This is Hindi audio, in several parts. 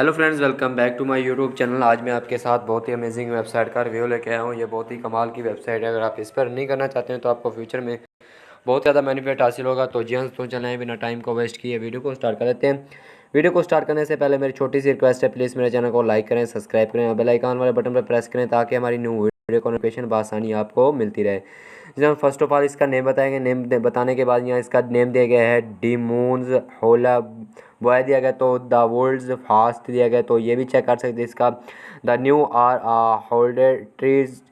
Hello friends, welcome back to my YouTube channel. आज मैं आपके साथ बहुत ही अमेजिंग वेबसाइट का रिव्यू लेके आया हूँ। ये बहुत ही कमाल की वेबसाइट है। अगर आप इस पर अर्निंग करना चाहते हैं तो आपको फ्यूचर में बहुत ज़्यादा बेनिफिट हासिल होगा। तो जी हाँ, तो चलें बिना टाइम को वेस्ट किए वीडियो को स्टार्ट कर लेते हैं। वीडियो को स्टार्ट करने से पहले मेरी छोटी सी रिक्वेस्ट है, प्लीज़ मेरे चैनल को लाइक करें, सब्सक्राइब करें और बेल आइकन वाले बटन पर प्रेस करें ताकि हमारी न्यू वीडियो को नोटिफिकेशन बआसानी आपको मिलती रहे। जहाँ फर्स्ट ऑफ ऑल इसका नेम बताएंगे। नेम बताने के बाद यहाँ इसका नेम दिया गया है डीमून्स होला बॉय दिया गया, तो द वर्ल्ड्स फास्ट दिया गया। तो ये भी चेक कर सकते हैं इसका। The new are holder trees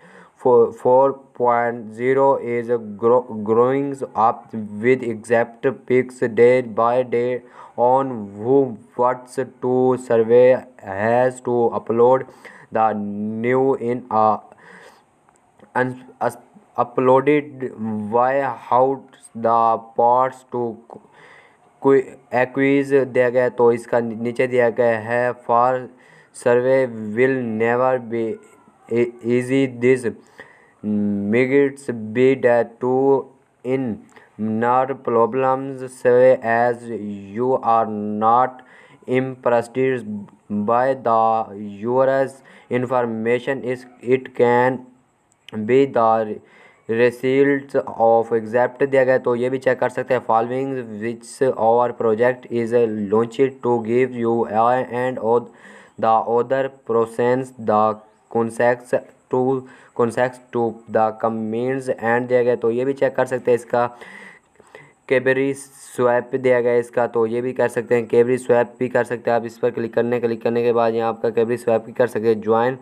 4.0 is growing up with exact peaks day by day on who what's to survey has to upload the new in a uploaded via how the parts to कोई एक्वीज दिया गया। तो इसका नीचे दिया गया है for survey will never be easy this migrants be that to in not problems say as you are not impressed by the yours information is it can be the results of exact दिया गया। तो ये भी चेक कर सकते हैं। Following which our project is launched to give you and the other process the concepts to the comments and दिया गया। तो ये भी चेक कर सकते हैं इसका। कैबरी स्वैप दिया गया इसका, तो ये भी कर सकते हैं। कैबरी स्वैप भी कर सकते हैं आप। इस पर क्लिक करने के बाद यहाँ आपका कैबरी स्वैप भी कर सकते हैं। ज्वाइन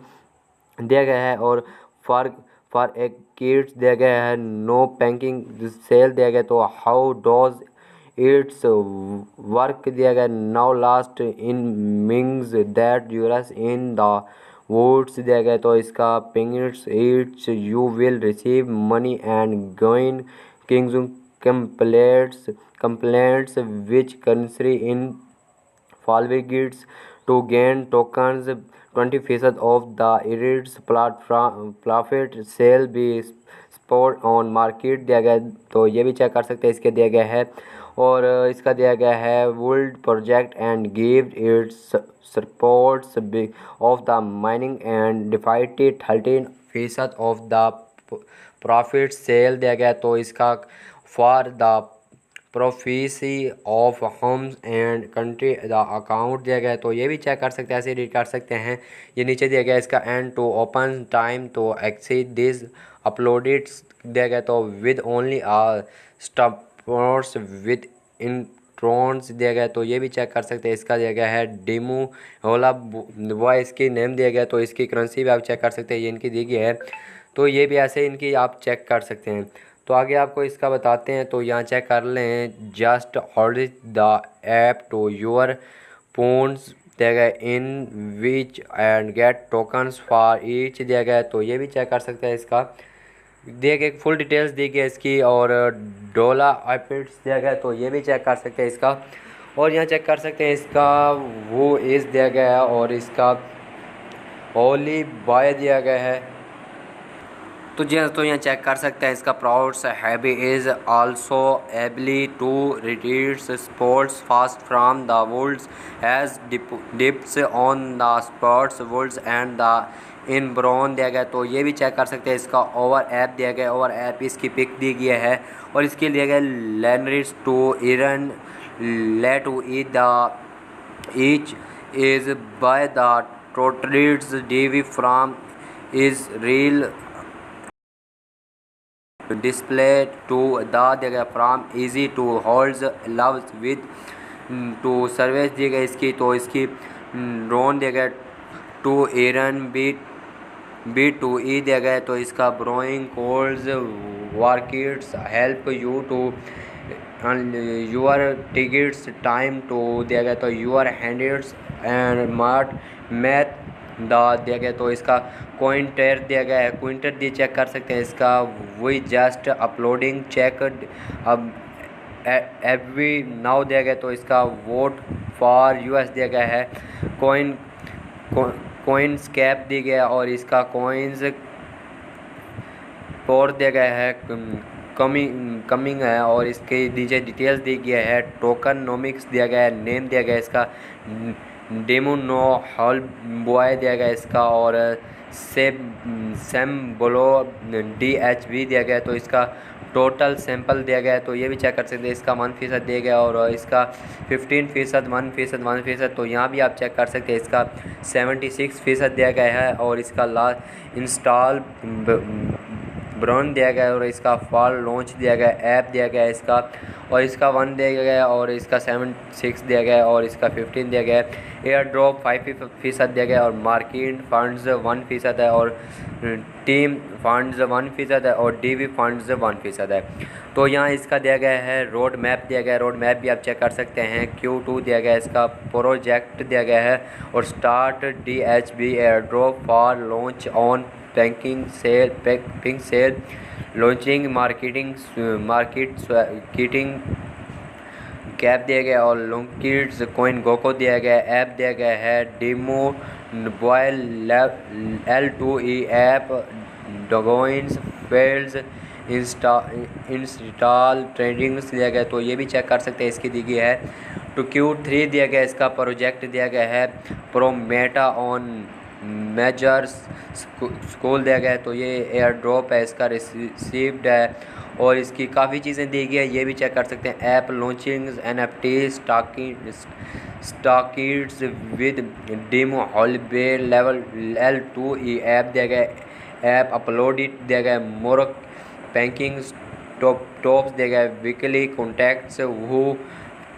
दिया गया है और फॉर एक किड्स दिया गया है। नो बैंकिंग सेल दिया गया। तो हाउ डोज इट्स वर्क दिया गया। Now last in means that yours in the woods दिया गया। तो इसका pings it's you will receive money and going kings complaints which country in following it to gain tokens 20% of the its profit sale be spot on market दिया गया। तो ये भी चेक कर सकते हैं। इसके दिया गया है और इसका दिया गया है world project and give its supports of the mining and defeated 13% of the profit sale दिया गया। तो इसका for the prophecy of homes and country the account दिया गया। तो ये भी चेक कर सकते हैं, ऐसे रीड कर सकते हैं। ये नीचे दिया गया इसका एंड टू ओपन टाइम तो एक्सीड दिस अपलोडेड दिया गया। तो with only stoppers with introns दिया गया। तो ये भी चेक कर सकते हैं। इसका दिया गया है डेमो होला वह इसकी नेम दिया गया। तो इसकी करेंसी भी आप चेक कर सकते हैं, ये इनकी दी गई है। तो ये भी ऐसे इनकी आप चेक कर सकते हैं। तो आगे आपको इसका बताते हैं। तो यहाँ चेक कर लें। Just hold the app to your phones दिया गया in which and get tokens for each दिया गया। तो ये भी चेक कर सकते हैं। इसका दिए गए फुल डिटेल्स दी गई इसकी और डोला आईपिट्स दिया गया। तो ये भी चेक कर सकते हैं इसका। और यहाँ चेक कर सकते हैं इसका वो एज दिया गया है और इसका ओली बॉय दिया गया है। तो जी हाँ, तो यहाँ चेक कर सकते हैं। इसका prouds heavy is also ably to retreat sports fast from the worlds as dips on the sports worlds and the in brawn दिया गया। तो ये भी चेक कर सकते हैं। इसका ओवर ऐप दिया गया। ओवर ऐप इसकी पिक दी गई है और इसके लिए गया लैंडरिट्स टू इरन ले to eat the each is by the टोटलिट्स DV from is real display to the दिया गया from easy to holds loves with to service दी गई इसकी। तो इसकी ड्रोन दिया गया to earn B to E दिया गया। तो इसका ब्रोइंग कोल्स वार्किट्स help you to your tickets time to दिया गया। तो यूर हैंड्स एंड मैथ दिया गया। तो इसका क्विंटर दिया गया है। क्विंटर दिए चेक कर सकते हैं। इसका वही जस्ट अपलोडिंग चेक अब एवरी नाउ दिया गया। तो इसका वोट फॉर यूएस दिया गया है। कोइंस कैप दी गया और इसका कोइंस कोड दिया गया है। कमिंग है और इसके नीचे डिटेल्स दी गई है। टोकन नोमिक्स दिया गया है। नेम दिया गया है इसका डेमो नो हॉल बॉय दिया गया इसका, और सेम बोलो DHV दिया गया। तो इसका टोटल सैंपल दिया गया है, तो ये भी चेक कर सकते हैं। इसका 1% दिया गया, और इसका 15%, 1%, 1%। तो यहाँ भी आप चेक कर सकते हैं। इसका 76% दिया गया है, और इसका लास्ट इंस्टॉल ब्राउन दिया गया है, और इसका फॉल लॉन्च दिया गया, ऐप दिया गया है इसका, और इसका 1 दिया गया है, और इसका 76 दिया गया है, और इसका 15 दिया गया है। एयर ड्रॉप 5% दिया गया है, और मार्केट फंड्स 1% है, और टीम फंड्स 1% है, और DV फंड्स 1% है। तो यहाँ इसका दिया गया है रोड मैप दिया गया है। रोड मैप भी आप चेक कर सकते हैं। Q2 दिया गया है, इसका प्रोजेक्ट दिया गया है, और start DHB air drop for launch on packing sale launching marketing cap दिया गया, और लॉन्किड्स कॉइन गोको दिया गया, ऐप दिया गया है डेमो बॉयल L2E ऐप डोगोइंस फेल्स इंस्टॉल ट्रेडिंग्स दिया गया। तो ये भी चेक कर सकते हैं। इसकी दी गई है टू Q3 दिया गया, इसका प्रोजेक्ट दिया गया है प्रोमेटा ऑन मेजर्स स्कूल दिया गया है। तो ये एयर ड्रॉप है, इसका रिसीव्ड है, और इसकी काफ़ी चीज़ें दी गई है, ये भी चेक कर सकते हैं। ऐप लॉन्चिंग NFT स्टॉकिड्स विद डेमो हॉलबे लेवल L2E ऐप दिया गया, ऐप अपलोडेड दिया गया, मोर बैंकिंग टॉप्स दिया गया, weekly contacts who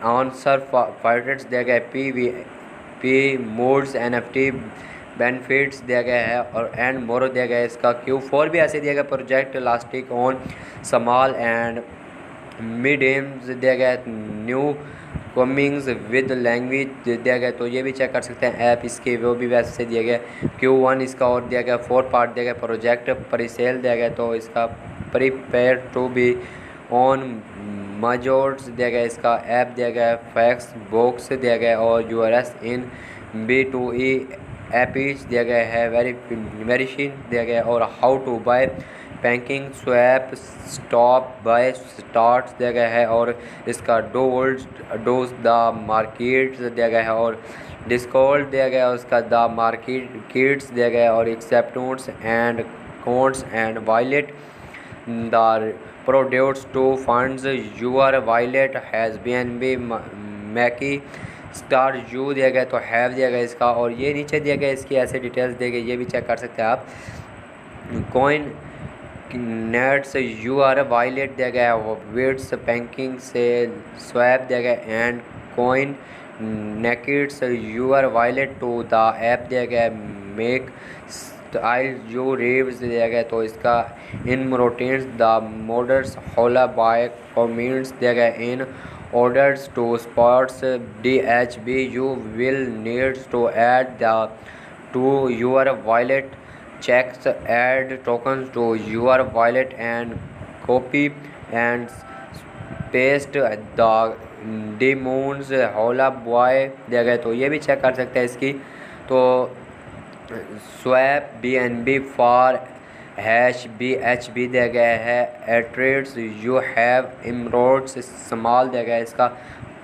answer fighters दिया गया, PVP मोड्स NFT बेनिफिट्स दिया गया है, और एंड मोर दिया गया है। इसका Q4 भी ऐसे दिया गया, प्रोजेक्ट लास्टिक on small and mid aims दिया गया, न्यू कमिंग्स विद लैंग्वेज दिया गया। तो ये भी चेक कर सकते हैं। ऐप इसके वो भी वैसे दिया गया। Q1 इसका और दिया गया, 4 पार्ट दिया गया, प्रोजेक्ट प्रीसेल दिया गया, तो इसका प्रीपेयर टू बी ऑन मजोर्स दिया गया, इसका ऐप दिया गया, फैक्स बॉक्स दिया गया, और URS इन B2E एपीज दिया गया है, वेरिफिकेशन दिया गया, और how to buy banking swap stop buy start दिया गया है, और इसका डोज द मार्केट दिया गया है, और डिस्काउंट दिया गया है, उसका द मार्केट किट्स दिया गया है, और acceptance and codes and wallet the produce to funds your wallet has BNB मैकी स्टार यू दिया गया, तो हैव दिया गया इसका, और ये नीचे दिया गया इसकी ऐसे डिटेल्स दिए गए, ये भी चेक कर सकते हैं आप। कॉइन नेट्स UR वायलेट दिया गया, वेट्स बैंकिंग से स्वैप दिया गया, एंड कॉइन नेकिट्स UR wallet to the app दिया गया, मेक स्टाइल यू रेव्स दिया गया, तो इसका इन रोटेन्स द मोडर्स होला बाय कॉमेंट्स दिया गया, इन orders to sports DHB you will need to add to your wallet checks, add tokens to your wallet and copy and paste the demons होला boy दिया गया। तो ये भी चेक कर सकते हैं इसकी। तो स्वैप BNB फॉर #BHB दिया गया है, एट्रेड्स यू हैव इमरोड्स स्मॉल दिया गया है, इसका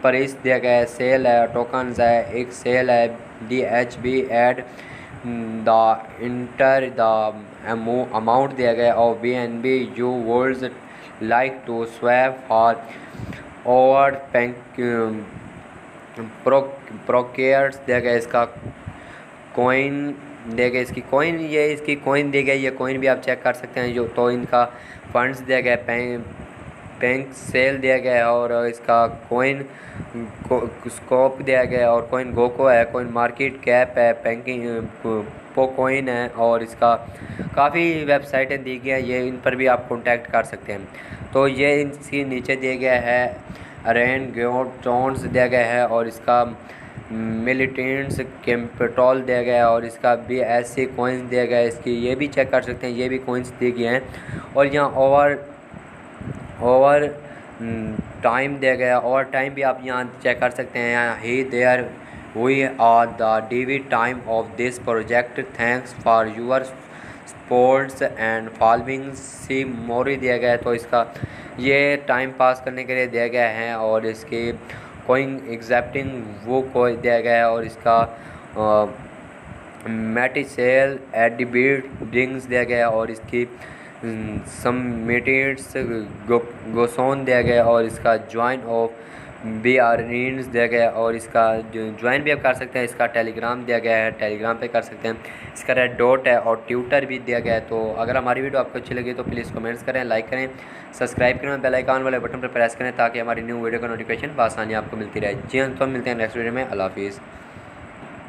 प्राइस दिया गया है, सेल है, टोकन्स है, एक सेल है, DHB add the enter the amount दिया गया, और BNB you would like to swap for और प्रोकेयर्स दिया गया, इसका कॉइन दिया गया, इसकी कॉइन ये इसकी कॉइन दी गई, ये कॉइन भी आप चेक कर सकते हैं। जो तो इनका फंड्स दिया गया, बैंक सेल दिया गया है, और इसका कॉइन स्कोप दिया गया, और कॉइन गोको है, कॉइन मार्केट कैप है, बैंकिंग पोकॉइन है, और इसका काफ़ी वेबसाइटें दी गई हैं, ये इन पर भी आप कांटेक्ट कर सकते हैं। तो ये इसके नीचे दिया गया है, रेन टोन्स दिया गया है, और इसका मिलिटेंट्स कैपिटल दिया गया, और इसका भी ऐसे कॉइन्स दिया गया है, इसकी ये भी चेक कर सकते हैं, ये भी कॉइन्स दिए गए हैं। और यहाँ ओवर टाइम दिया गया, और टाइम भी आप यहाँ चेक कर सकते हैं। यहाँ ही there we are the DV time of this project, thanks for your supports and following see more दिया गया है। तो इसका ये टाइम पास करने के लिए दिया गया है, और इसकी कोइंग एग्जैप्टिंग वो कोई दिया गया है, और इसका मेटिसेल एडिबिट ड्रिंक्स दिया गया है, और इसकी समेटिड्स गोसोन दिया गया है, और इसका ज्वाइन ऑफ बी आर्निन्स दिया गया है, और इसका जो ज्वाइन भी आप कर सकते हैं, इसका टेलीग्राम दिया गया है, टेलीग्राम पे कर सकते हैं, इसका रेड डॉट है और ट्विटर भी दिया गया है। तो अगर हमारी वीडियो आपको अच्छी लगी तो प्लीज़ कमेंट्स करें, लाइक करें, सब्सक्राइब करें, बेल आइकन वाले बटन पर प्रेस करें ताकि हमारी न्यू वीडियो का नोटिफिकेशन बआसानी आपको मिलती रहे। जी हाँ, तो हम मिलते हैं नेक्स्ट वीडियो में। अल्लाह हाफिज़।